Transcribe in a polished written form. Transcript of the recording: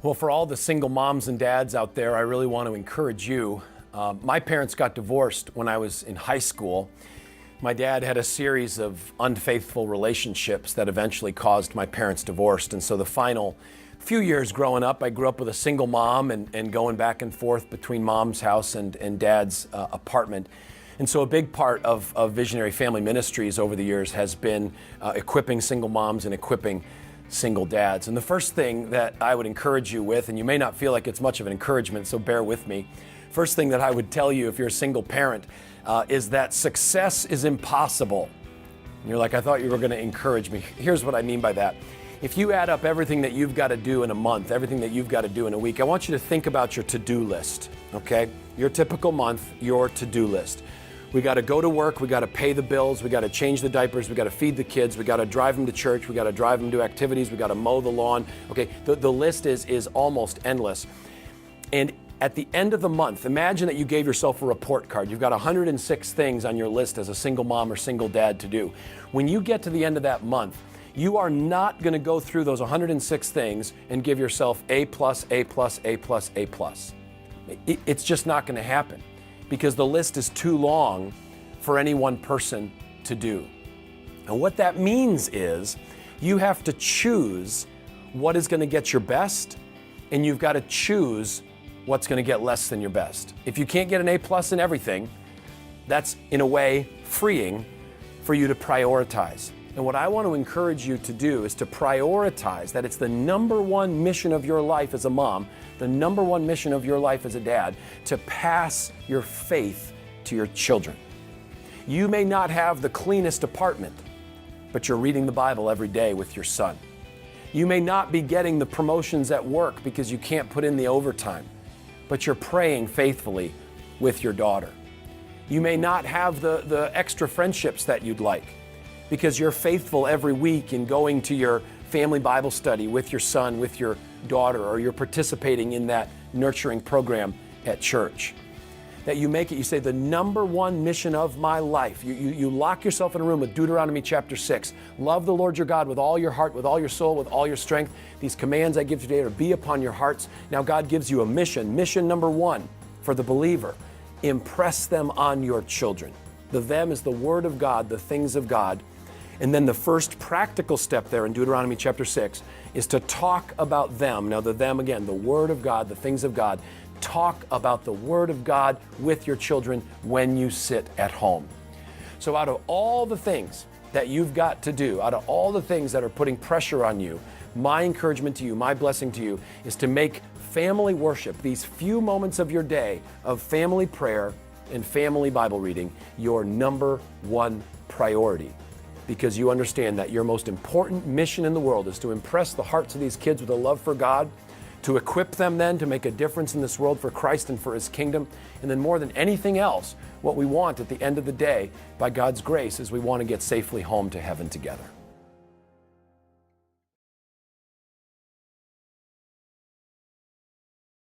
Well, for all the single moms and dads out there, I really want to encourage you. My parents got divorced when I was in high school. My dad had a series of unfaithful relationships that eventually caused my parents divorced. And so the final few years growing up, I grew up with a single mom and going back and forth between mom's house and dad's apartment. And so a big part of Visionary Family Ministries over the years has been equipping single moms and equipping single dads. And the first thing that I would encourage you with, and you may not feel like it's much of an encouragement, so bear with me. First thing that I would tell you if you're a single parent is that success is impossible. And you're like, I thought you were going to encourage me. Here's what I mean by that. If you add up everything that you've got to do in a month, everything that you've got to do in a week, I want you to think about your to-do list, okay? Your typical month, your to-do list. We got to go to work, we got to pay the bills, we got to change the diapers, we got to feed the kids, we got to drive them to church, we got to drive them to activities, we got to mow the lawn. Okay, the list is almost endless. And at the end of the month, imagine that you gave yourself a report card. You've got 106 things on your list as a single mom or single dad to do. When you get to the end of that month, you are not going to go through those 106 things and give yourself A+, A+, A+, A+. It's just not going to happen, because the list is too long for any one person to do. And what that means is you have to choose what is going to get your best, and you've got to choose what's going to get less than your best. If you can't get an A+ in everything, that's in a way freeing for you to prioritize. And what I want to encourage you to do is to prioritize that it's the number one mission of your life as a mom, the number one mission of your life as a dad, to pass your faith to your children. You may not have the cleanest apartment, but you're reading the Bible every day with your son. You may not be getting the promotions at work because you can't put in the overtime, but you're praying faithfully with your daughter. You may not have the extra friendships that you'd like, because you're faithful every week in going to your family Bible study with your son, with your daughter, or you're participating in that nurturing program at church. That you make it, you say, the number one mission of my life. You lock yourself in a room with Deuteronomy chapter 6. Love the Lord your God with all your heart, with all your soul, with all your strength. These commands I give today are to be upon your hearts. Now God gives you a mission. Mission number one for the believer: impress them on your children. The them is the Word of God, the things of God. And then the first practical step there in Deuteronomy chapter 6 is to talk about them. Now the them, again, the Word of God, the things of God. Talk about the Word of God with your children when you sit at home. So out of all the things that you've got to do, out of all the things that are putting pressure on you, my encouragement to you, my blessing to you, is to make family worship, these few moments of your day of family prayer and family Bible reading, your number one priority. Because you understand that your most important mission in the world is to impress the hearts of these kids with a love for God, to equip them then to make a difference in this world for Christ and for His kingdom. And then more than anything else, what we want at the end of the day, by God's grace, is we want to get safely home to heaven together.